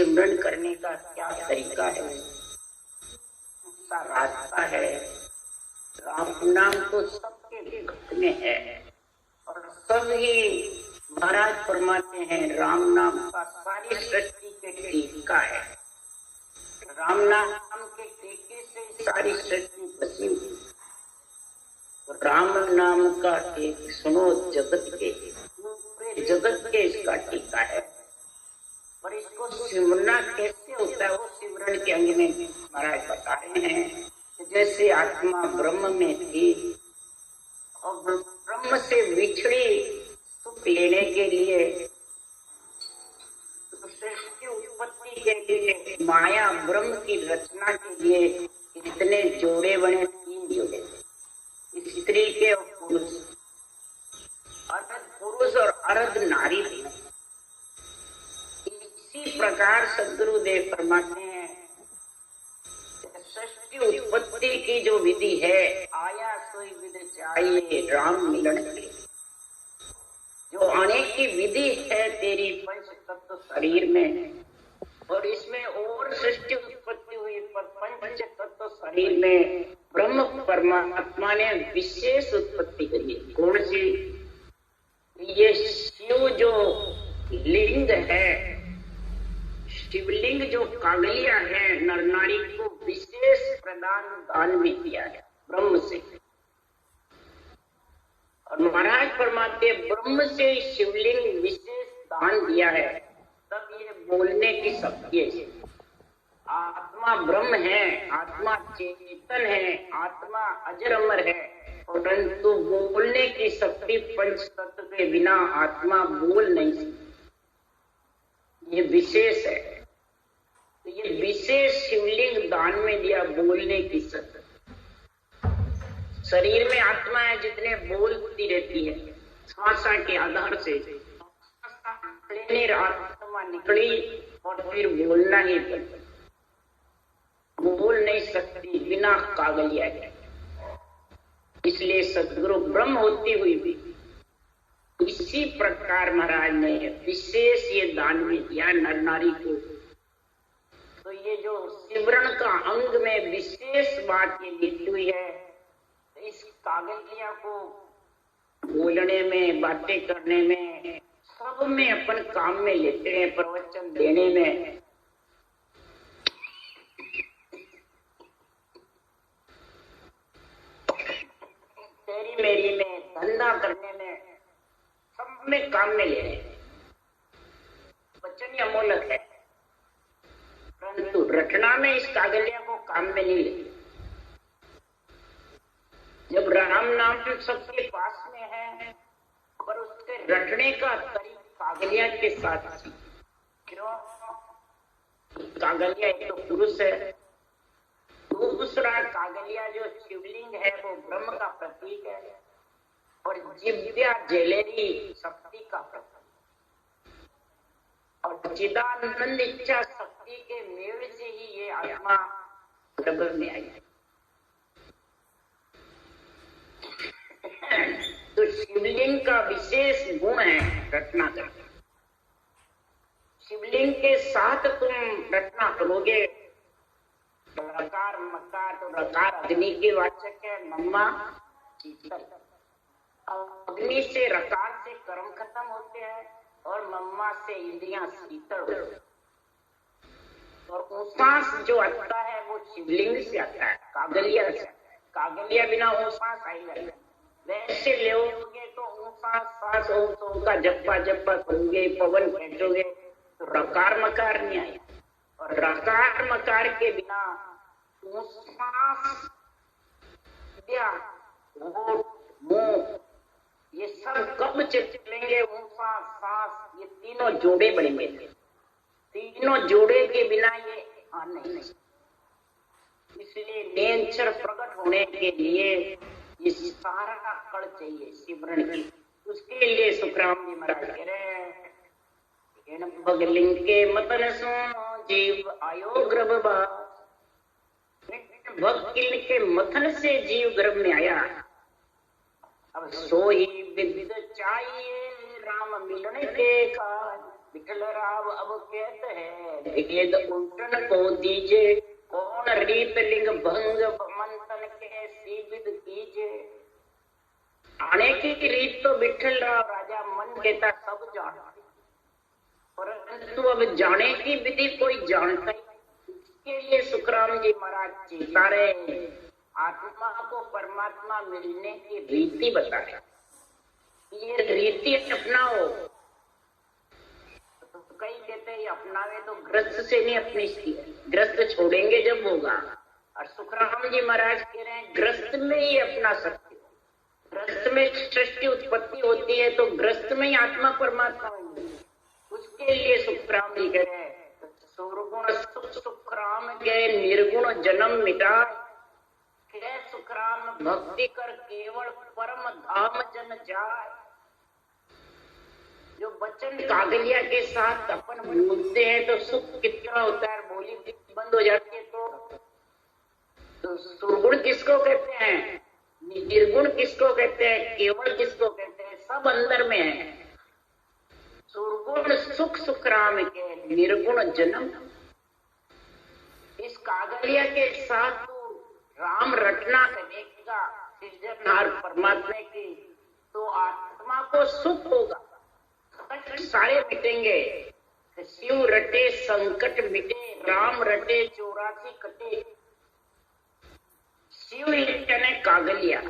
सिमरन करने का क्या तरीका है, रास्ता है। राम नाम तो सबके भक्त में है और सब ही महाराज फरमाते हैं राम नाम का सारी सृष्टि के टीका है। राम नाम के टीके से सारी सृष्टि बसी हुई। राम नाम का एक सुनो जगत के, पूरे जगत के इसका टीका है। पर इसको सिमरना कैसे होता है वो सिमरन के अंग में महाराज बता रहे हैं। जैसे आत्मा ब्रह्म में थी और ब्रह्म से विछड़ी सुख लेने के लिए, सृष्टि उत्पत्ति के लिए, माया ब्रह्म की रचना के लिए इतने जोड़े बने, 3 जोड़े, स्त्री के और पुरुष, अर्ध पुरुष और अर्ध नारी। इसी प्रकार सद्गुरुदेव फरमाते हैं सृष्टि उत्पत्ति की जो विधि है, आया सोई विधि चाहिए राम मिलन के, जो आने की विधि है तेरी पंच तत्व शरीर में, और इसमें और सृष्टि उत्पत्ति हुई पर पंच तत्व शरीर में ब्रह्म परमात्मा ने विशेष उत्पत्ति करी। कौन सी? ये शिव जो लिंग है, शिवलिंग जो कागलिया है, नर नारी को विशेष प्रदान दान में दिया है ब्रह्म से। और महाराज फरमाते ब्रह्म से शिवलिंग विशेष दान दिया है, तब ये बोलने की शक्ति है। आत्मा ब्रह्म है, आत्मा चेतन है, आत्मा अजर अमर है, परंतु बोलने की शक्ति पंच तत्व के बिना आत्मा बोल नहीं सकती। ये विशेष है। तो ये विशेष शिवलिंग दान में दिया बोलने की शक्ति। शरीर में आत्मा है जितने बोलती रहती है, श्वास के आधार से आत्मा निकली और फिर बोलना ही पड़ता, बोल नहीं सकती बिना कागलिया के। इसलिए सद्गुरु ब्रह्म होती हुई भी इसी प्रकार महाराज ने विशेष ये दान में दिया नर नारी को। तो ये जो सिमरन का अंग में विशेष बात ये लिखी हुई है, इस कागलिया को बोलने में, बातें करने में, सब में अपन काम में लेते हैं, प्रवचन देने में। तेरी मेरी में, धंधा करने में, सब में काम में ले रहे हैं। वचन ही अमूलक है, परंतु रटना में इस कागलिया को काम में नहीं लेते। जब राम नाम सबके पास में है, पर उसके रटने का तरीका कागलिया के साथ। क्यों? कागलिया एक तो पुरुष है, दूसरा कागलिया जो शिवलिंग है वो ब्रह्म का प्रतीक है, और जिव्या जलेरी शक्ति का प्रतीक, और चिदानंद इच्छा शक्ति के मेल से ही ये आत्मा प्रबल में आई है। तो शिवलिंग का विशेष गुण है रटना करना। शिवलिंग के साथ तुम रटना करोगे। रकार मकार, तो रकार अग्नि के वाचक है, मम्मा शीतल। अग्नि से रकार से कर्म खत्म होते हैं और मम्मा से इंद्रियां शीतल होती हैं। और उपास जो आता है वो शिवलिंग से आता है, कागलिया से। कागलिया बिना उपास आएगा। वैसे लोगे तो उपास सांस का जप्पा जप्पा करोगे, पवन फेंकोगे, तो रकार मकार नहीं आएगा। और रकार मकार के बिना उपास, मुंह, ये सब कब चलेंगे? उपास सांस, ये तीनों जोड़े बनेंगे। तीनों जोड़े के बिना ये नहीं। इसलिए नेचर प्रकट होने के लिए ये सारा कड़ चाहिए सिमरन की। उसके लिए सुखराम जी महाराज कह रहे हैं भगलिंग के मतन सो जीव आयो गर्भ भगलिंग के मथन से जीव गर्भ में आया। अब सो ही विद चाहिए राम मिलने के काज। विठल राव अब कहते हैं भेद उल्टन को दीजे, कौन रीत लिंग भंग मंथन के सीविद कीजे। आने की रीत तो विठल राव राजा मन कहता सब जानते, परंतु अब जाने की विधि कोई जानता ही। इसके लिए सुखराम जी महाराज चेता रहे, आत्मा को परमात्मा मिलने की रीति बता रहे, ये रीति अपनाओ। तो कई कहते हैं अपनावे तो ग्रस्त से नहीं अपनी, ग्रस्त छोड़ेंगे जब होगा। और सुखराम जी महाराज कह रहे हैं ग्रस्त में ही अपना सकते हो। ग्रस्त में सृष्टि उत्पत्ति होती है तो ग्रस्त में ही आत्मा परमात्मा होंगे। उसके लिए सुखराम जी कह रहे हैं सुरगुण सुख सुखराम के निर्गुण जन्म मिटाए, के सुखराम भक्ति कर केवल परम धाम जन जाए। जो वचन कागलिया के साथ अपन बोलते हैं तो सुख कितना होता है, बोली बंद हो जाती है। तो सुरगुण किसको कहते हैं, निर्गुण किसको कहते हैं, केवल किसको कहते हैं, सब अंदर में है। सुरगुण सुख सुखराम के निर्गुण जन्म। इस कागलिया के साथ तो राम रचना करेगा सृजनहार परमात्मा की, तो आत्मा को सुख होगा, कष्ट सारे मिटेंगे। शिव रटे संकट मिटे, राम रटे 84 कटे। शिव यानी कागलिया,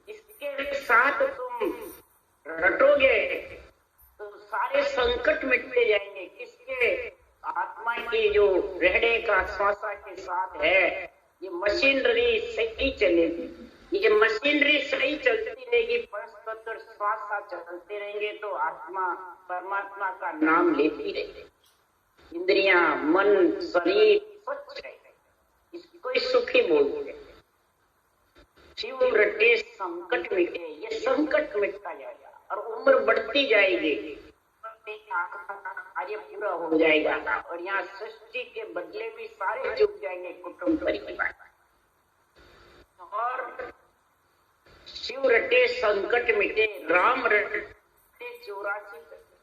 इसके साथ तुम रटोगे तो सारे संकट मिटते जाएंगे। किसके, आत्मा की जो रहने का श्वासा के साथ है। ये मशीनरी सही चलेगी, ये मशीनरी सही चलती रहेगी, परस्पर श्वासा चलते रहेंगे तो आत्मा परमात्मा का नाम लेती रहेगी। इंद्रियां मन शरीर स्वच्छ रहेगा, इसको ही सुखी बोलते हैं। शिव रटे संकट मिटे, ये संकट मिटता जाएगा और उम्र बढ़ती जाएगी, कार्य पूरा हो जाएगा और यहाँ सृष्टि के बदले भी सारे चुक जाएंगे, कुटुंब परिवार। और शिव रटे संकट मिटे, राम रटे 84।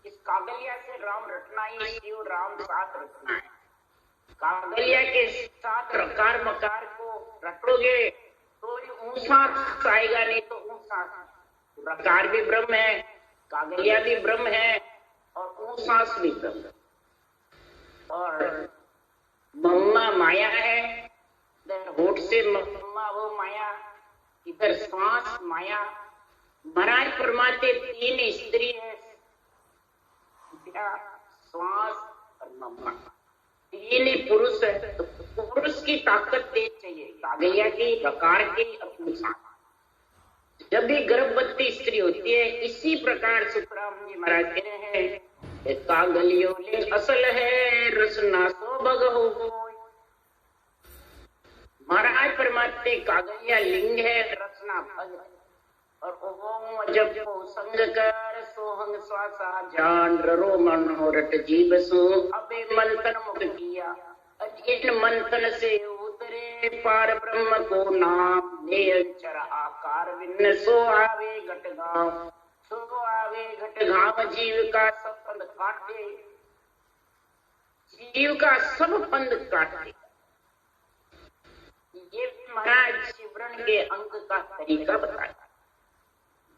इस कागलिया से राम रटना ही शिव राम साथ रटना है। कागलिया के साथ रकार मकार को रटोगे तो ऊंसा आएगा, नहीं तो ऊंसा। रकार भी ब्रह्म है, कागलिया भी ब्रह्म है और ऊंसास भी ब्रह्म। और मम्मा माया है, इधर होठ से मम्मा वो माया, इधर श्वास माया। महाराज परमात्मा 3 स्त्री है, श्वास और मम्मा, 3 ही पुरुष है। तो पुरुष की ताकत तेज चाहिए, कागलिया की, रकार की, अपनी सांस। जब भी गर्भवती स्त्री होती है, इसी प्रकार सुखराम जी महाराज कह रहे हैं कागलियो लिंग असल है, रसना सो भग हो। महाराज परमात्मा कागलिया लिंग है, रचना भग। और ओम जब को संग कर सोहंग श्वासा जान, रो मनोरट जीव सो अबे मंथन मुख किया। इन मंथन से उतरे पार ब्रह्म को नाम, निरंतर आकार विन्न सो आवे घट गाँव। सो आवे घट गाँव, जीव का सब पंध काटे, जीव का सब पंध काटे। ये महाराज शिवरण के अंग का तरीका बताया।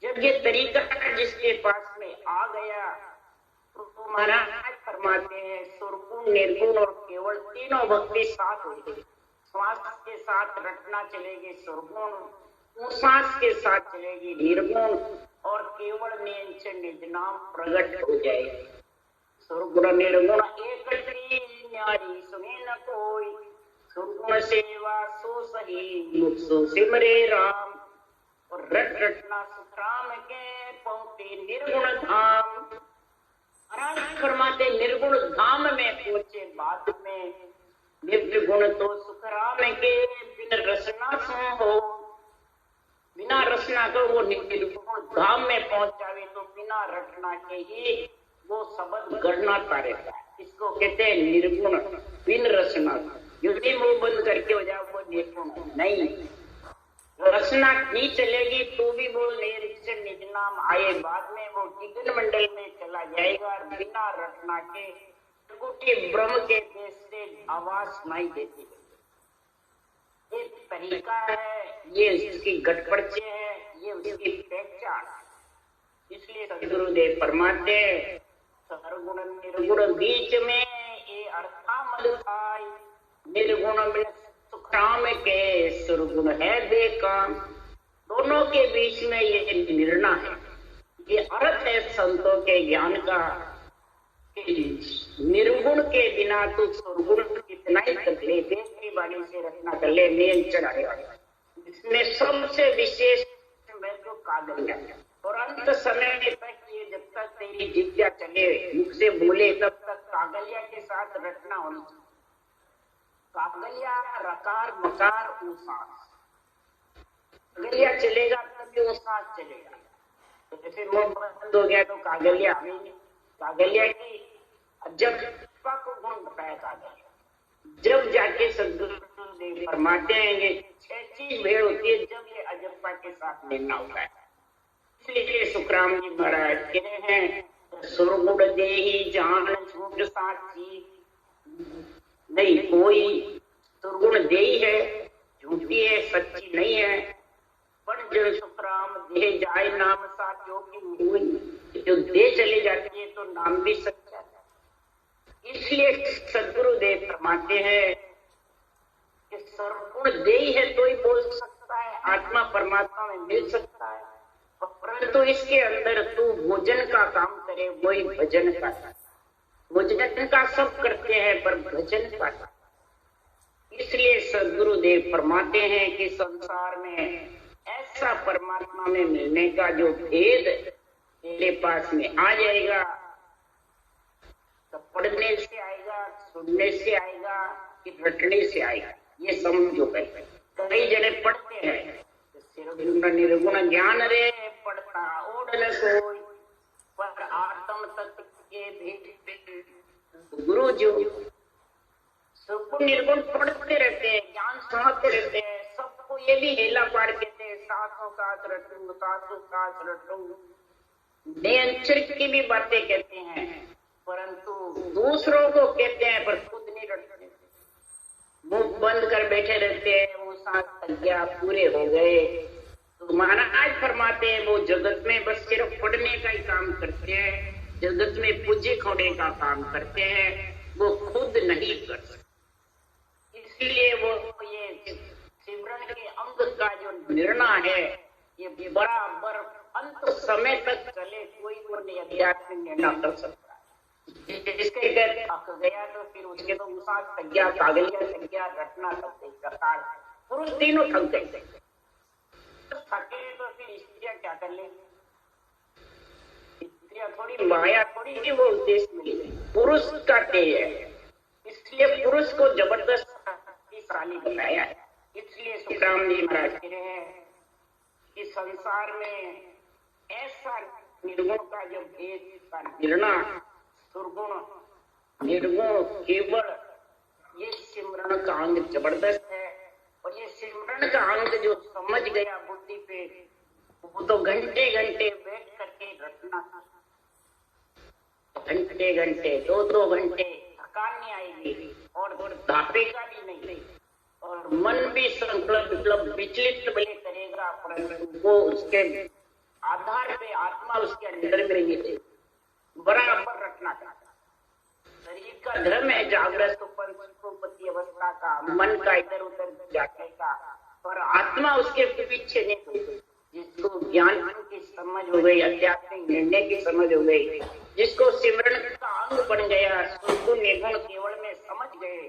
जब ये तरीका जिसके पास में आ गया तो महाराज फरमाते हैं सुरगुण निर्गुण और केवल तीनों भक्ति साथ होगी। श्वास के साथ रटना चलेगी सुरगुण, सांस के साथ चलेगी निर्गुण और केवल निज नाम प्रकट हो जाएगी। सुरगुण निर्गुण एक न्यारी सुने न कोई, सुरगुण सेवा सो सही मुख सो सिमरे राम। और रट रटना सुखराम के पहुंचे निर्गुण धाम। महाराज फरमाते निर्गुण धाम में पहुंचे बाद में, निर्गुण तो सुखराम के बिन रसना सो हो। बिना रचना को वो निर्गुण धाम में पहुंचावे तो बिना रटना के ही वो शब्द गढ़नाता रहता है। इसको कहते हैं निर्गुण बिन रचना। यदि मुंह बंद करके हो जाए वो निर्गुण नहीं। रचना नहीं चलेगी तो भी वो निरीक्षण निज नाम आए, बाद में वो विघ्न मंडल में चला जाएगा और बिना रचना के त्रिकुटी ब्रह्म के देश से आवाज सुनाई देती है। ये तरीका है, ये इसकी गटपड़चे है, ये उसकी पहचान। इसलिए सदगुरुदेव फरमाते सर्वगुण निर्गुण बीच में ये अर्थामल खाई, निर्गुण में सुखराम के सुरगुण है बेकाम। दोनों के बीच में ये निर्णय है, ये अर्थ है संतों के ज्ञान का कि निर्गुण के बिना तो सुरगुण कितना ही कर ले, देश की वाणी से रचना कर ले, मेल चढ़ाएगा। इसमें सबसे विशेष मैं तो कागलिया, और अंत समय तक ये जब तक तेरी जिज्ञा चले, मुख से बोले, तब तक कागलिया के साथ रचना होनी चाहिए। कागलिया रकार मकार उसास, कागलिया चलेगा तभी उसास चलेगा। तो जैसे मुंह बंद हो गया तो कागलिया आ गई। कागलिया की जब पक गुण बताया कागलिया, जब जाके सदगुरुदेव फरमाते हैं ये 6 चीज भेड़ होती है जब ये अजप्पा के साथ मिलना होता है। इसलिए सुखराम जी महाराज कह हैं सुरगुण देही जान झूठ साची, नहीं कोई सुरगुण देही है, झूठी है, सच्ची नहीं है। पर जन सुखराम दे जाए नाम साथियों की, जो दे चली जाती है तो नाम भी सच्चा है। इसलिए सदगुरुदेव फरमाते हैं कि सर्वगुण देही है तो ही बोल सकता है, आत्मा परमात्मा में मिल सकता है। परंतु इसके अंदर तू भोजन का काम करे, वही भजन का। भोजन का सब करते हैं पर भजन का। इसलिए सदगुरुदेव फरमाते हैं कि संसार में ऐसा परमात्मा में मिलने का जो भेद तेरे पास में आ जाएगा, तो पढ़ने से आएगा, सुनने से आएगा कि रटने से आएगा, ये समझो। कई जने पढ़ते हैं निर्गुण ज्ञान रे पढ़ता ओढ़ न कोई, पर आत्म तत्व के भेद गुरु जो सबको निर्गुण पढ़ते रहते हैं, ज्ञान सुनाते रहते हैं, सबको ये भी हेला पाड़ कहते हैं सासों सास रटू, सासों सास रटू, नियंत्रण की भी बातें कहते हैं, परंतु दूसरों को कहते हैं पर खुद नहीं रटते। मुंह बंद कर बैठे रहते हैं, वो सात संज्ञा पूरे हो गए। तो महाराज फरमाते हैं वो जगत में बस सिर्फ पढ़ने का ही काम करते हैं, जगत में पूजे खोने का काम करते हैं, वो खुद नहीं कर सकते। इसलिए वो ये सिमरन के अंग का जो निर्णय है ये बराबर अंत समय तक चले, कोई वो आध्यात्मिक निर्णय कर सकता है। जिसके थक गया तो फिर उसके तो मुसा संज्ञा, कागलिया संज्ञा, रटना सब पुरुष तीनों थक गए। थके तो फिर स्त्रियां क्या कर लेंगी? स्त्रियां थोड़ी माया थोड़ी ही वो उद्देश्य मिली, पुरुष का तेज है, इसलिए पुरुष को जबरदस्त शक्तिशाली बनाया है। इसलिए सुखराम जी महाराज कह रहे हैं कि संसार में ऐसा निर्गुण का जो भेद का निर्णय, सुरगुण निर्गुण केवल ये सिमरन का अंग जबरदस्त है। और ये सिमरन का अंग जो समझ गया बुद्धि पे, वो तो घंटे घंटे बैठ करके रटना, घंटे घंटे 2-2 घंटे थकान नहीं आएगी और धापेगा भी नहीं, और मन भी संकल्प मतलब विचलित भले करेगा, परंतु वो उसके आधार पे आत्मा उसके अंदर में रहेगी, बराबर रटना चाहता। शरीर का धर्म है जागृत उपपत्ति अवस्था का, मन का इधर उधर जाने का, पर आत्मा उसके पीछे नहीं होगी। जिसको ज्ञान की समझ हो गई, आध्यात्मिक निर्णय की समझ हो गई, जिसको सिमरन का अंग बन गया, उसको निर्गुण केवल में समझ गए,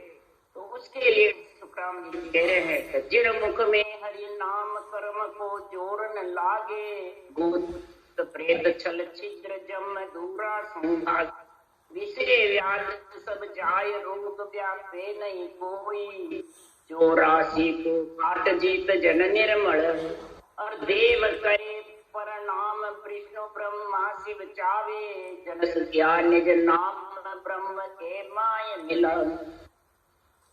तो उसके लिए सुखराम जी कह रहे हैं जिन मुख में हरि नाम कर्म को जोर न लागे, भूत प्रेत छल छिद्र जम दूरा संभाग, विसरे व्याध सब जाय रोग व्यापे नहीं कोई, जो राशि को काट जीत जन निर्मल, और देव करे परनाम विष्णु ब्रह्मा शिव चावे, जन सत्या निज नाम ब्रह्म के माय मिला।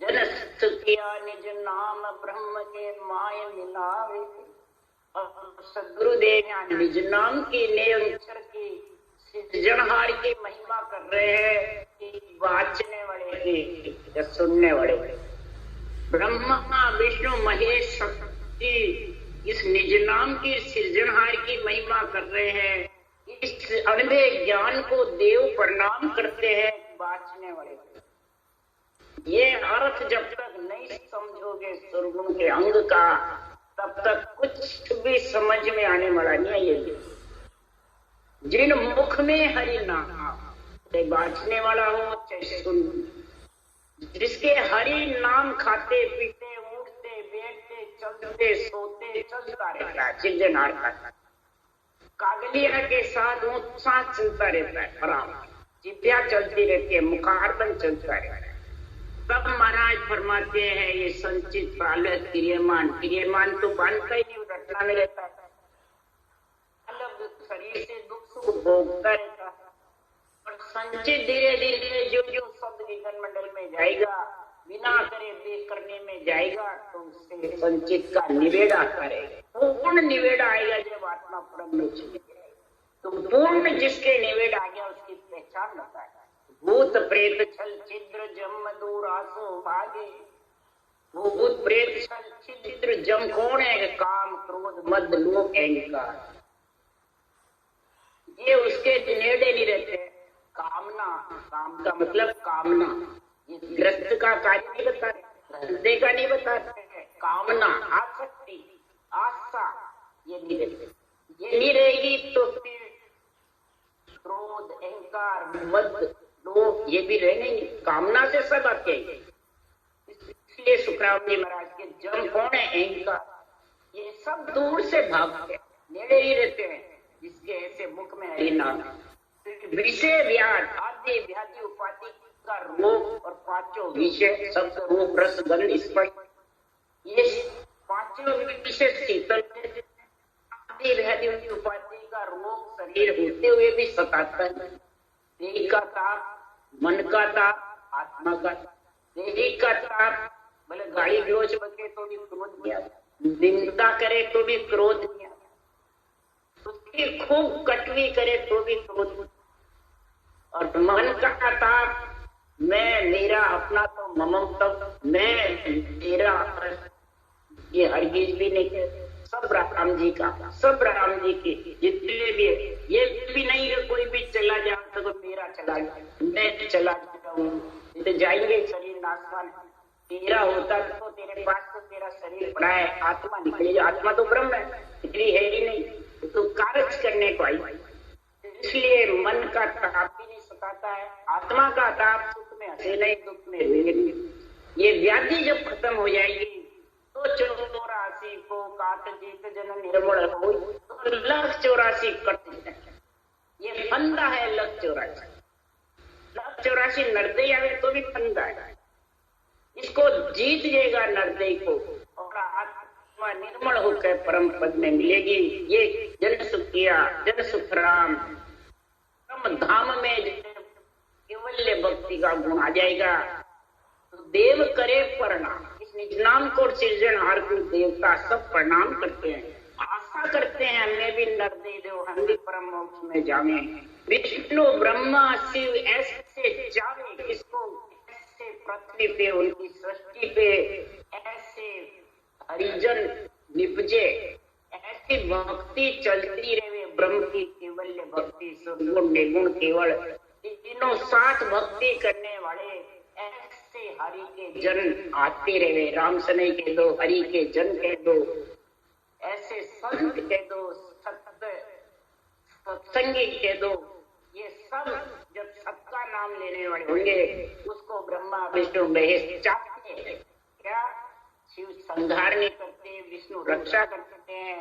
जन किया निज नाम ब्रह्म के माय मिलावे। और सदगुरुदेव निज नाम की निरंतर की सृजनहार की महिमा कर रहे हैं कि वाचने वाले की या सुनने वाले। ब्रह्मा विष्णु महेश शक्ति इस निज नाम की सृजनहार की महिमा कर रहे हैं। इस अनबे ज्ञान को देव प्रणाम करते हैं वाचने वाले। ये अर्थ जब तक नहीं समझोगे सुरगुण के अंग का, तब तक कुछ भी समझ में आने वाला नहीं है। ये जिन मुख में हरि नाम, चाहे बांचने वाला हो चाहे सुन, जिसके हरि नाम खाते पीते उठते बैठते चलते सोते चलता रहता है, सृजनहार का कागलिया के साथ उत्साह चलता रहता है, आराम जिभ्या चलती रहती है, मुखारबन चलता रहता है। तब महाराज फरमाते हैं ये संचित प्रालय क्रियमान तो बांधता ही नहीं, रटना में रहता है, अलग शरीर से दुख सुख भोगता रहता है। और संचित धीरे धीरे जो जो शब्द विज्ञान मंडल में जाएगा, बिना करे देख करने में जाएगा, तो उससे संचित का निवेड़ा करेगा। पूर्ण निवेड़ा आएगा जब आत्मा परम में चली जाएगी। तो पूर्ण जिसके निवेड़ा आ गया उसकी पहचान होता है। भूत प्रेत छल छिद्र जम दूर आसो भागे। वो भूत प्रेत छल छिद्र जम कौन है? काम क्रोध मद लोभ अहंकार, ये उसके नेड़े नहीं रहते। कामना, काम का मतलब कामना, ये ग्रस्त का कार्य नहीं बताते, धंधे का नहीं बताते हैं। कामना, आसक्ति, आशा, ये नहीं रहते। ये नहीं रहेगी तो फिर क्रोध अहंकार मद लोग ये भी रहने नहीं। कामना से सब आते हैं। इसलिए सुखराम जी महाराज के जम कौन है? अहंकार, ये सब दूर से भागते हैं, नेड़े ही रहते हैं जिसके ऐसे मुख में हरि नाम। विषय व्याध आदि व्याधि उपाधि का रोग और पांचों विषय शब्द रूप रस गंध स्पर्श, ये पांचों विषय शीतल आदि व्याधि उपाधि का रोग शरीर होते हुए भी सताता है। देह का ताप, मन का ताप, आत्मा का देह का ताप, भले गाली गलोच बके तो भी क्रोध नहीं आता, निंदा करे तो भी क्रोध नहीं आता, उसकी खूब कटवी करे तो भी क्रोध। और मन का ताप, मैं मेरा अपना तो ममत्व, मैं मेरा, ये हरगिज भी नहीं कहते। सब राम जी का, सब राम जी की जितने भी, ये भी नहीं है कोई भी चला जाए तो मेरा चला जाए, मैं चला जाऊं, तो जाएंगे शरीर नाशवान। तेरा होता तो तेरे पास तो तेरा शरीर पड़ा है, आत्मा निकली, आत्मा तो ब्रह्म है, तेरी है ही नहीं, तो कार्य करने को आई। इसलिए मन का ताप भी नहीं सताता है, आत्मा का ताप सुख में हंसे नहीं दुख में रोए नहीं। ये व्याधि जब खत्म हो जाएगी तो 84 को काट जीत जन निर्मल हो, तो 1,84,000 कट जाए। ये फंदा है 1,84,000। 1,84,000 नरदई आवे तो भी फंदा है, इसको जीत जाएगा नरदई को और आत्मा निर्मल होकर परम पद में मिलेगी। ये जन सुख किया जन सुख राम परम धाम में केवल्य भक्ति का गुण आ जाएगा। तो देव करे प्रणाम, इस निज नाम को सृजनहार को देवता सब प्रणाम करते हैं, आशा करते हैं हमें भी नर दे दो, हम भी परम मोक्ष में जावे। विष्णु ब्रह्मा शिव ऐसे जावे, इसको ऐसे पृथ्वी पे उनकी सृष्टि पे ऐसे हरिजन निपजे, ऐसी भक्ति चलती रहे। ब्रह्म की केवल्य भक्ति, सगुण निर्गुण केवल, तीनों साथ भक्ति करने वाले ऐसे हरि के जन आते रहे। राम सने के दो, हरि के जन कह दो, ऐसे संत कह दो, सत्संगी कह दो, ये सब जब सबका नाम लेने वाले होंगे उसको ब्रह्मा विष्णु महेश चाहते हैं। क्या? शिव संहार नहीं करते, विष्णु रक्षा करते हैं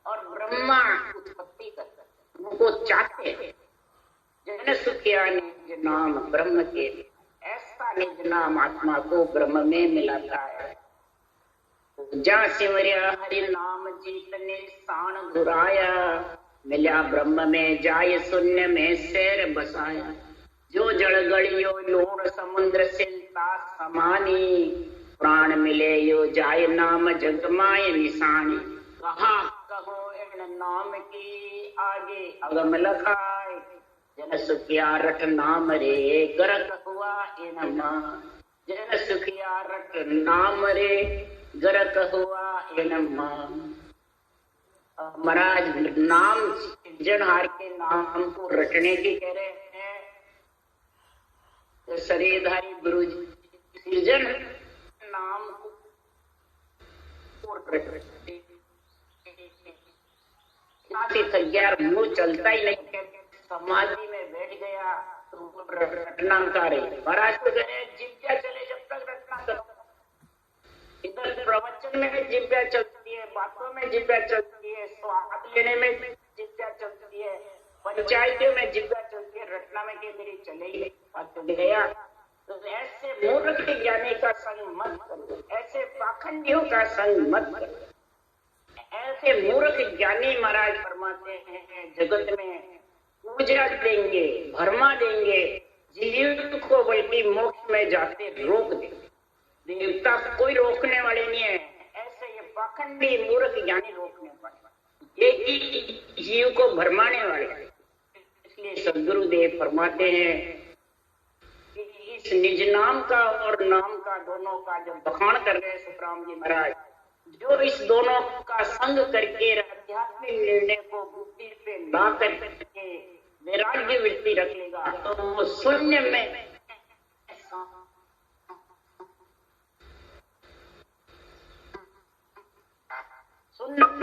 और ब्रह्मा उत्पत्ति करते हैं, उनको चाहते हैं। जन सुखिया निज नाम ब्रह्म के, ऐसा निज नाम आत्मा को ब्रह्म में मिलाता है। जा सिमरिया हरि नाम जीतने शान घुराया, मिला ब्रह्म में जाय शून्य में शेर बसाया। जो जड़ गड़ियो लोण समुद्र सिलता समानी, प्राण मिले यो जाय नाम जग माय निशानी। कहा कहो इन नाम की आगे अगम लखाए, जन सुखिया रट नाम रे गरक हुआ इन मान। जन सुखिया रट नाम रे गरक हुआ इन मान। महाराज नाम सृजनहार के नाम को रटने की कह रहे हैं। तो शरीरधारी गुरु जी सृजन नाम को रटते यार, मुंह चलता ही नहीं, समाधि में बैठ गया तो रटना करे। महाराज को कहे जिज्ञा चले जब तक रटना करो। इधर प्रवचन में जिज्ञा चलती है, बातों में जिज्ञा चलती है, स्वाद लेने में जिज्ञा चलती है, पंचायतों में जिज्ञा चलती है, रटना में के मेरी चले ही बात गया। तो ऐसे मूर्ख ज्ञानी का संग मत करो, ऐसे पाखंडियों का संग मत करो। ऐसे मूर्ख ज्ञानी महाराज फरमाते हैं जगत में पूजा देंगे, भरमा देंगे जीव को, बल्कि मोक्ष में जाते रोक देंगे। देवता कोई रोकने वाले नहीं है, ऐसे ये पाखंडी मूर्ख ज्ञानी रोकने वाले, एक ही जीव को भरमाने वाले। इसलिए सद्गुरुदेव फरमाते हैं कि इस निज नाम का और नाम का दोनों का जब बखान कर रहे हैं सुखराम जी महाराज, जो इस दोनों का संग करके आध्यात्मिक निर्णय को बुद्धि पे ला करके वैराग्य वृत्ति रख लेगा तो वो शून्य में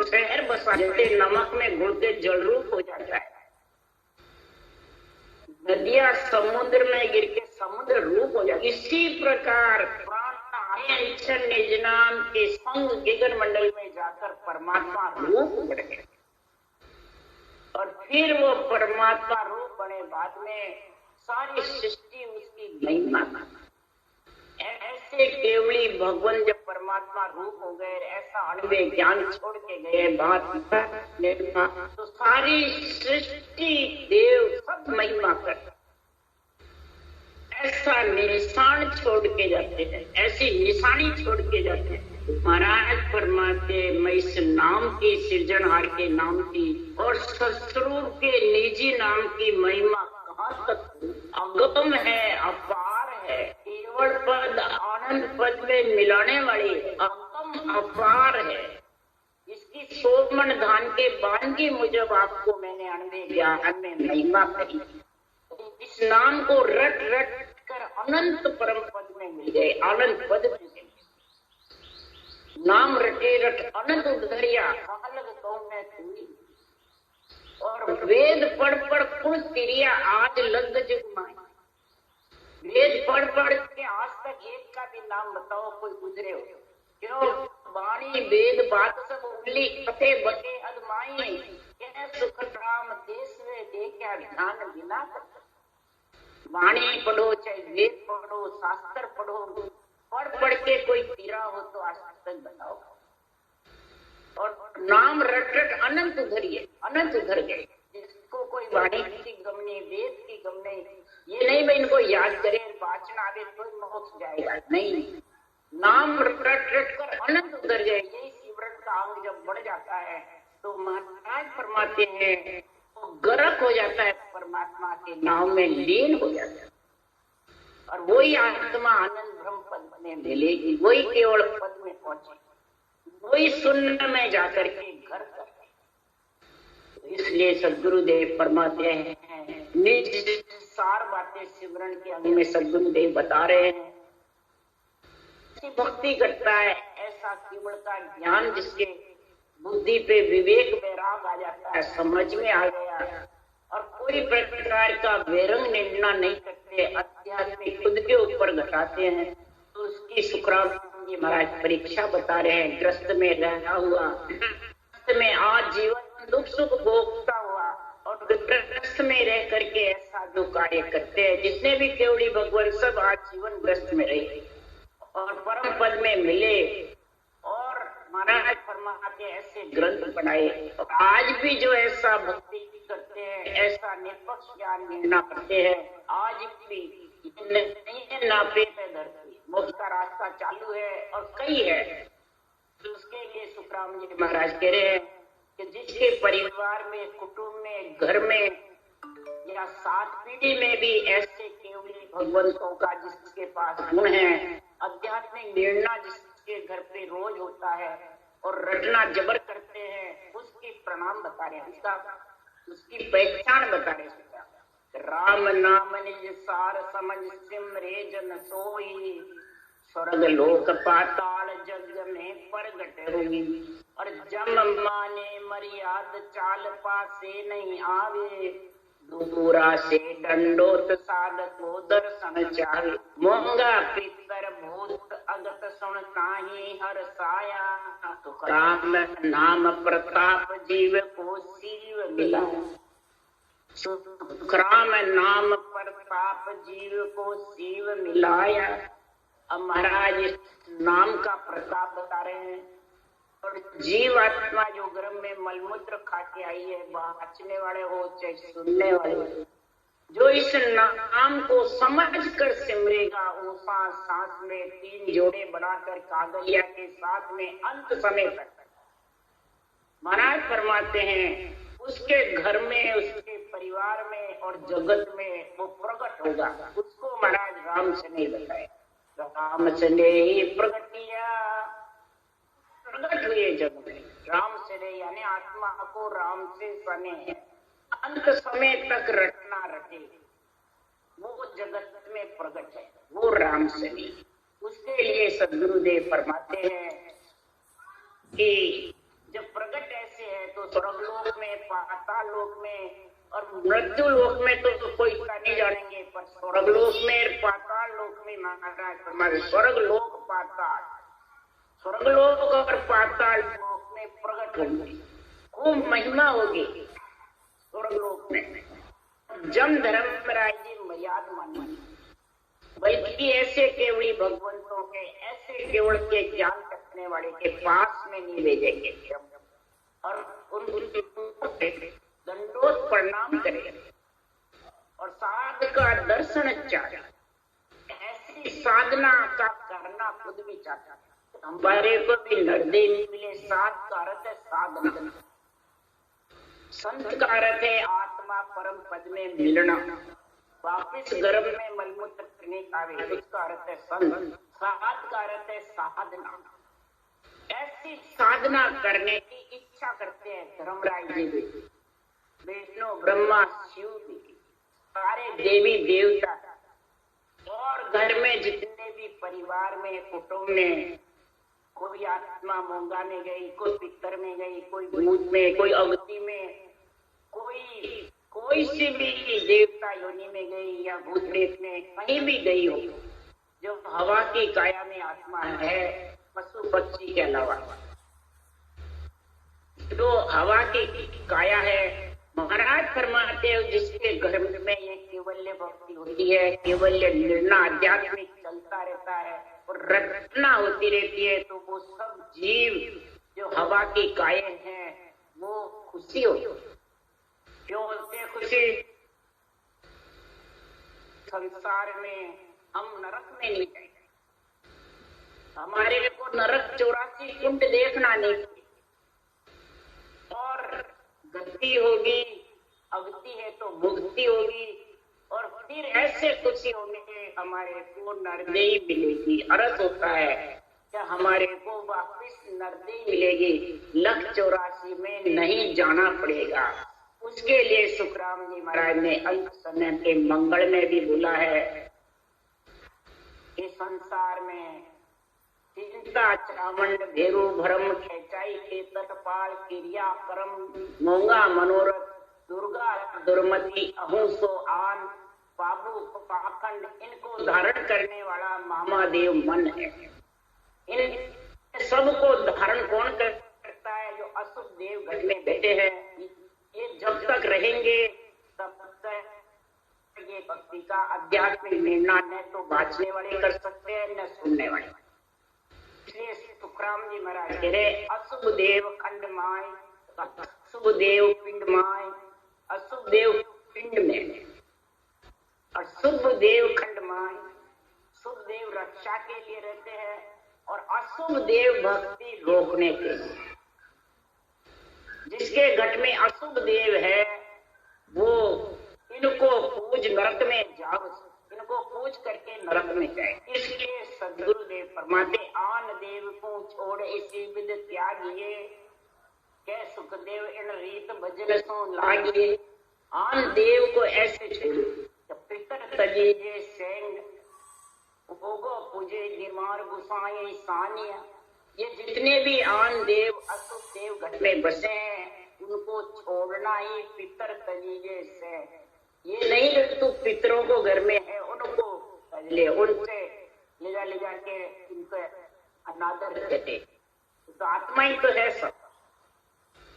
शहर बसा देते, नमक में घुल के जल रूप हो जाता है। नदियां समुद्र में गिर के समुद्र रूप हो जाती। इसी प्रकार प्राण निज नाम के संग गगन मंडल में जाकर परमात्मा रूप बढ़ गए और फिर वो परमात्मा रूप बने। बाद में सारी सृष्टि उसकी महिमा। ऐसे केवली भगवान जब परमात्मा रूप हो गए, ऐसा अणुवे ज्ञान छोड़ के गए बात, तो सारी सृष्टि देव सब महिमा कर ऐसा निशान छोड़ के जाते हैं, ऐसी निशानी छोड़ के जाते हैं। महाराज फरमाते मैं इस नाम की सृजनहार के नाम की और ससुर के निजी नाम की महिमा कहाँ तक अगम है, अपार है, केवल पद आनंद पद में मिलाने वाली अगम अपार है। इसकी सोमन धान के बानगी मुजब आपको मैंने अण्वे ज्ञान में महिमा कही। इस नाम को रट रट कर अनंत परम पद में मिल गए, आनंद पद में मिल गए। नाम रटे रट अनंत उद्धरिया अलग कौन में हुई, और वेद पढ़ पढ़ कुल तिरिया आज लग जुग माई। वेद पढ़ पढ़ के आज तक एक का भी नाम बताओ कोई गुजरे हो? क्यों? वाणी वेद बात सब उगली कथे बटे अदमाई, कह सुख राम देश में दे क्या ध्यान बिना। वाणी पढ़ो चाहे वेद पढ़ो शास्त्र पढ़ो, पढ़ पढ़ के कोई तीरा हो तो आज तक बताओ। और नाम रट रट अनंत उधरिए, अनंत उधर गए। जिसको कोई वाणी की गम नहीं, वेद की गम नहीं, ये नहीं मैं इनको याद करें वाचन आवे तो मोक्ष जाएगा, नहीं। नाम रट रट कर अनंत उधर गए। यही सिमरन का अंग जब बढ़ जाता है तो महाराज फरमाते हैं तो गर्क हो जाता है, परमात्मा के नाम में लीन हो जाता है। और वही आत्मा आनंद ब्रह्म पद में मिलेगी, वही केवल पद में पहुंचे, वही शून्य में जाकर के घर कर। इसलिए सद्गुरुदेव फरमाते हैं निज सार बातें सिमरन के अंग में सद्गुरुदेव बता रहे हैं। भक्ति करता है ऐसा केवल का ज्ञान जिसके बुद्धि पे विवेक वैराग आ जाता है, समझ में आ गया और कोई प्रकार का वैरंग निर्णय नहीं करते, अध्यात्म खुद के ऊपर घटाते हैं, तो उसकी सुखराम जी महाराज परीक्षा बता रहे हैं। ग्रस्त में रहा हुआ, ग्रस्त में आज जीवन दुख सुख भोगता हुआ और ग्रस्त में रह करके ऐसा जो कार्य करते हैं, जितने भी केवली भगवान सब आज जीवन ग्रस्त में रहे और परम पद में मिले और महाराज फरमाते ऐसे ग्रंथ बनाए। और आज भी जो ऐसा भक्ति करते हैं, ऐसा निष्पक्ष ज्ञान निर्णय करते हैं। आज भी नहीं है नापे पे धरती, मोक्ष का रास्ता चालू है और कई है। तो उसके लिए सुखराम जी महाराज कह रहे हैं कि जिसके परिवार में, कुटुंब में, घर में या 7 पीढ़ी में भी ऐसे केवली भगवंतों का जिसके पास गुण है, आध्यात्मिक निर्णय जिसके घर पे रोज होता है और रटना जबर करते हैं, उसकी प्रणाम बता रहे हैं, उसकी पहचान बता रहे हैं। राम नाम निज सार समझ सिमरे जन सोई, स्वर्ग लोक पाताल जग में प्रगट हुई। और जम माने मर्याद चाल पासे नहीं आवे, दूरा से दंडोत साधक को दर्शन चाहे। मोंगा पितर भूत अगत सुन काहि हर साया, तुकाराम नाम प्रताप जीव को शिव मिला। सुखराम नाम प्रताप जीव को शिव मिलाया। अब महाराज इस नाम का प्रताप बता रहे हैं। और जीव आत्मा जो गर्भ में मलमूत्र खा के आई है, बाँचने वाले हो चाहे सुनने वाले, जो इस नाम को समझ कर सिमरेगा, वो सांस में 3 जोड़े बनाकर कागलिया के साथ में अंत समय तक महाराज फरमाते हैं उसके घर में, उसके परिवार में और जगत में वो प्रकट होगा। उसको महाराज राम से नहीं बताए, राम से नहीं प्रगटिया, प्रकट हुए जग में राम से नहीं, यानी आत्मा को राम से सने अंत समय तक रटना रटे, वो जगत में प्रकट है, वो राम से नहीं। उसके लिए सदगुरुदेव फरमाते हैं कि जब प्रकट ऐसे है तो स्वर्गलोक में, पाताल लोक में और मृत्यु लोक में तो कोई नहीं जानेंगे, पर स्वर्गलोक में, पाताल लोक में महाराज स्वर्गलोक पाताल, स्वर्गलोक और पाताल लोक में प्रकट होंगे, खूब महिमा होगी स्वर्गलोक में। जम धर्मराज जी मर्याद मानी, बल्कि ऐसे केवली भगवंतों के, ऐसे केवल के ज्ञान रखने वाले के पास में नहीं भेजेंगे और उन दंडोत प्रणाम करें और साध का दर्शन चाहे। ऐसी साधना का करना खुद भी चाहता है। हमारे को भी नरदे मिले, साध का अर्थ है साधना, संत का अर्थ है आत्मा परम पद में मिलना, वापिस गर्भ में मलमूत्र करने का भी उसका अर्थ है संत, साध का अर्थ है साधना। ऐसी साधना करने की इच्छा करते हैं धर्मराज जी भी, विष्णु ब्रह्मा शिव भी, सारे देवी देवता और घर में जितने भी परिवार में, कुटुंब में, कोई आत्मा मोंगा में गई, कोई पितर में गई, कोई भूत में, कोई अवधि में, कोई सी भी देवता योनि में गई या भूत प्रेत में कहीं भी गई हो, जो हवा की काया में आत्मा है, पशु पक्षी के अलावा जो हवा की काया है, महाराज फरमाते हैं जिसके घर में ये केवल्य भक्ति होती है, केवल्य निर्णय आध्यात्मिक चलता रहता है और रचना होती रहती है, तो वो सब जीव जो हवा की काये हैं वो खुशी हो। क्यों होते खुशी? संसार में हम नरक में नहीं जाएंगे, हमारे को नरक 84 कुंड देखना नहीं, और गति होगी, अगति है तो मुक्ति होगी, और फिर ऐसे खुशी होंगे हमारे को नरदेही मिलेगी। अर्थ होता है क्या हमारे को वापिस नरदेही मिलेगी, 184 में नहीं जाना पड़ेगा। उसके लिए सुखराम जी महाराज ने अंत समय के मंगल में भी बोला है कि संसार में चिंता चामंड भेरु भरम खेचाई खेतर पाल क्रिया परम मोंगा मनोरथ दुर्गा दुर्मति अहुसो आन बाबू पाखंड, इनको धारण करने वाला महादेव मन है। इन सबको धारण कौन करता है? जो असुर देव घर में बैठे हैं, ये जब तक रहेंगे तब तक ये भक्ति का आध्यात्मिक निर्णय न तो बाँचने वाले कर सकते हैं न सुनने वाले। इसलिए सुखराम जी महाराज कह रहे अशुभ देव खंड माय, शुभ देव पिंड माय, अशुभ देव पिंड में और शुभ देव खंडमान। शुभ देव रक्षा के लिए रहते हैं और अशुभ देव भक्ति रोकने के लिए। जिसके घट में अशुभ देव है वो इनको पूज नरक में जाओ, इनको पूज करके नरक में जाए। इसलिए सदगुरुदेव फरमाते आन देव को छोड़ इसी विद त्यागिए, के सुखदेव इन रीत भजन सो लागिए। आन देव को ऐसे छोड़ो, पितर तजीजे सेंग भोगो पूजे गिरमार गुसाई सानिया। ये जितने भी आन देव अशुभ देव घट में बसे हैं उनको छोड़ना ही पितर तजीजे से। ये नहीं कि तू पितरों को घर में है उनको ले, उनसे ले जा के उनके अनादर करते। तो आत्मा ही तो है सब।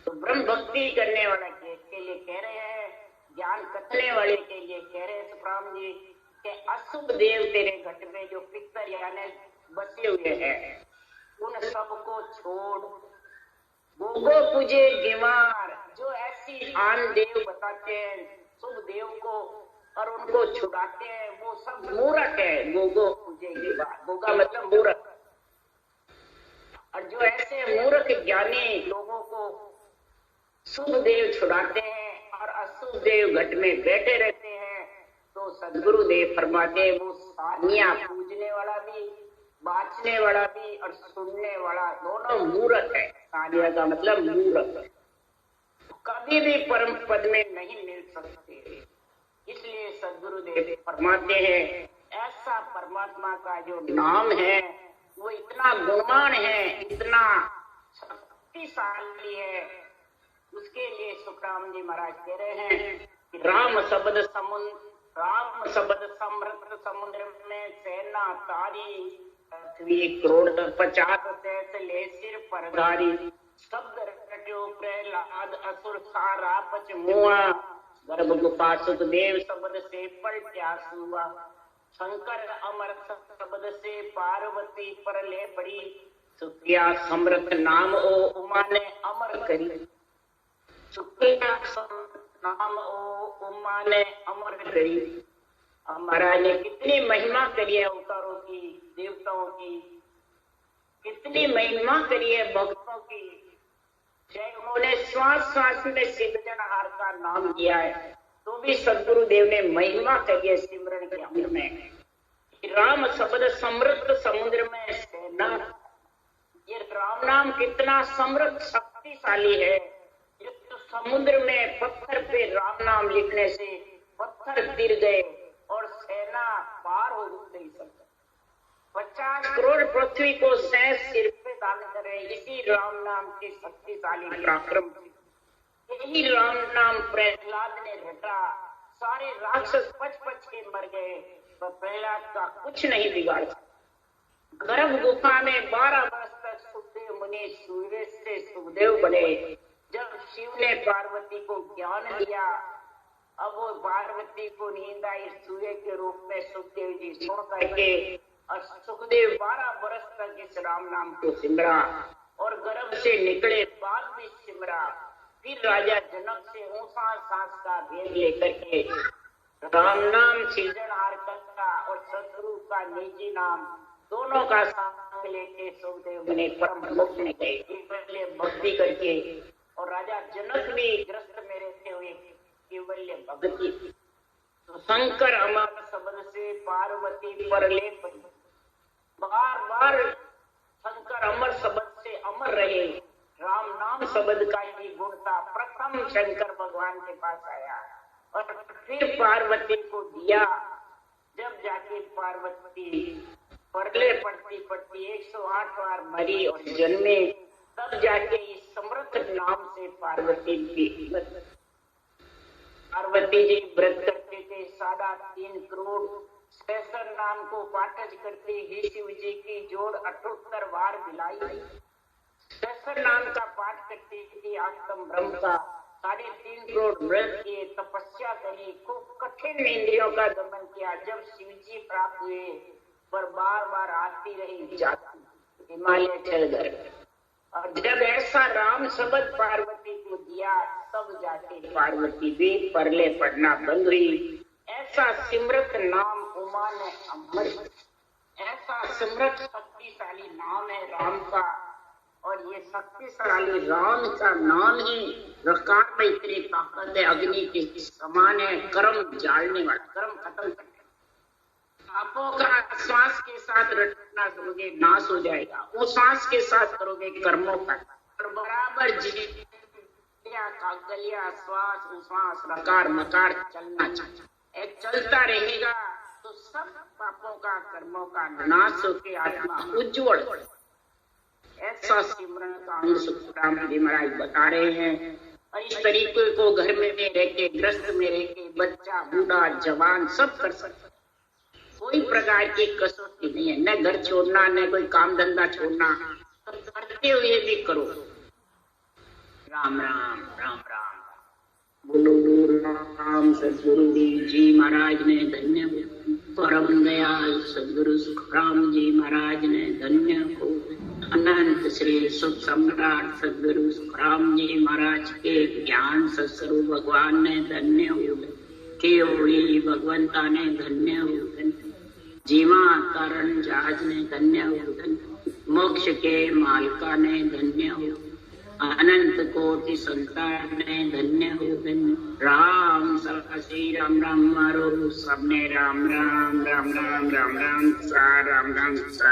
तो ब्रह्म भक्ति करने वाला के लिए कह रहे हैं, ज्ञान कथने वाले के लिए कह रहे हैं सुखराम जी के अशुभ देव तेरे घट में जो पितर यानी बसे हुए हैं उन सबको छोड़। गोगो पूजे गिमार, जो ऐसी आन देव बताते हैं शुभ देव को और उनको छुड़ाते हैं वो सब मूर्ख है। गोगो पूजे गिमार, गोगा मतलब मूर्ख। और जो ऐसे मूर्ख ज्ञानी लोगों को शुभ देव छुड़ाते हैं और अशुभ देव घट में बैठे रहते हैं तो सदगुरु देव फरमाते वो सानिया, पूजने वाला भी बाँचने वाला भी और सुनने वाला दोनों मूर्ख है। सानिया का मतलब मूर्ख, कभी भी परम पद में नहीं मिल सकते। इसलिए सदगुरु देव फरमाते हैं ऐसा परमात्मा का जो नाम है वो इतना गुणवान है, इतना शक्तिशाली है। उसके लिए सुखराम जी महाराज कह रहे हैं कि राम शब्द समृद्ध समुद्र में सेना तारी, पृथ्वी करोड़ 50 ले सिर परधारी। शब्द रटो प्रहलाद असुर सारा पच मुआ, गर्भ गुफा सुखदेव शब्द से पलट्या सुआ। शंकर अमर शब्द से पार्वती पर ले पड़ी, सुखिया समृद्ध नाम ओ उमा ने अमर करी। सुखिया नाम ओ उमा ने अमर करी। महाराज ने कितनी महिमा करी है अवतारों की, देवताओं की, कितनी महिमा करी है भक्तों की। चाहे उन्होंने श्वास श्वास में सिद्धजनहार का नाम दिया है तो भी सदगुरु देव ने महिमा करी है सिमरन के अंग में। राम शब्द समृद्ध समुद्र में सेना, ये राम नाम कितना समृद्ध शक्तिशाली है। ये तो समुद्र में पत्थर पे राम नाम लिखने से पत्थर गिर गए और सेना पार हो गई। 50 करोड़ पृथ्वी को सहज सिर पे धारण करे इसी राम नाम के शक्तिशाली पराक्रम से। यही राम नाम प्रहलाद ने रटा, सारे राक्षस पच के मर गए पर प्रहलाद का कुछ नहीं बिगाड़ सका। गर्भ गुफा में 12 वर्ष तक सुखदेव मुनि सूर्य से सुखदेव बने। जब शिव ने पार्वती को ज्ञान दिया अब वो पार्वती को नींद आई सूर्य के रूप में सुखदेव जी सुन करके और सुखदेव 12 वर्ष तक इस राम नाम को सिमरा और गर्भ से निकले बाद भी सिमरा। फिर राजा जनक से ऊंचा सांस का भेद लेकर के राम नाम सृजनहार का और सदगुरु का निजी नाम दोनों का संग लेके सुखदेव ने परम मुक्त में गए केवल भक्ति करके। और राजा जनक भी ग्रस्त में रहते हुए केवल्य भक्ति। तो शंकर अमर शब्द से पार्वती पर ले पड़ी। बार बार शंकर अमर शब्द से अमर रहे। राम नाम शब्द का ही गुण था। प्रथम शंकर भगवान के पास आया और फिर पार्वती को दिया। जब जाके पार्वती परले पड़ती 108 बार मरी और जन्मे, तब जाके इस समृद्ध नाम से पार्वती जी व्रत करते थे। 3.5 करोड़ सहस्र नाम को पाठज करते ही शिव जी की जोड़ 78 बार मिलाई। सहस्र नाम का पाठ करते थी आत्म ब्रह्म का। 3.5 करोड़ व्रत किए, तपस्या करी, खूब कठिन इंद्रियों का दमन किया। जब शिव जी प्राप्त हुए पर बार बार आती रही जाती, हिमालय चल गए। और जब ऐसा राम शब्द पार्वती को को दिया, तब जाके पार्वती भी परले पड़ना बंद हुई। ऐसा सिमरत नाम उमा ने अमर, ऐसा सिमरत शक्तिशाली नाम है राम का। और ये शक्तिशाली राम का नाम ही रकार में इतनी ताकत है, अग्नि के समान है, कर्म जालने वाला, कर्म खत्म करने। पापों का श्वास के साथ रटना करोगे नाश हो जाएगा, वो श्वास के साथ करोगे कर्मों का, और बराबर का गलिया श्वास उश्वास रकार मकार चलना चाहिए। एक चलता रहेगा तो सब पापों का कर्मों का नाश होकर आत्मा उज्जवल। ऐसा सिमरन का अंग सुखराम जी महाराज बता रहे हैं। और इस तरीके को घर में रह के, ग्रस्त में रह के, बच्चा बूढ़ा जवान सब कर सकते, कोई प्रकार की कसौटी नहीं है। न घर छोड़ना, न कोई काम धंधा छोड़ना, तो करते हुए भी करो। राम राम राम राम। बोलो राम। सदगुरु जी महाराज ने धन्य, परम दयाल सदगुरु सुखराम जी महाराज ने धन्य को, अनंत श्री सुख सम्राट सदगुरु सुखराम जी महाराज के ज्ञान सत्स्वरूप भगवान ने धन्य हो, केवली भगवंता ने धन्य हो, जीवा करण जहाज ने धन्य हो, मोक्ष के मालका ने धन्य हो, अनंत कोटि संतान ने धन्य हो, धन्य। राम सदा श्री राम राम मारो सबने राम राम राम राम राम राम सा राम राम सा।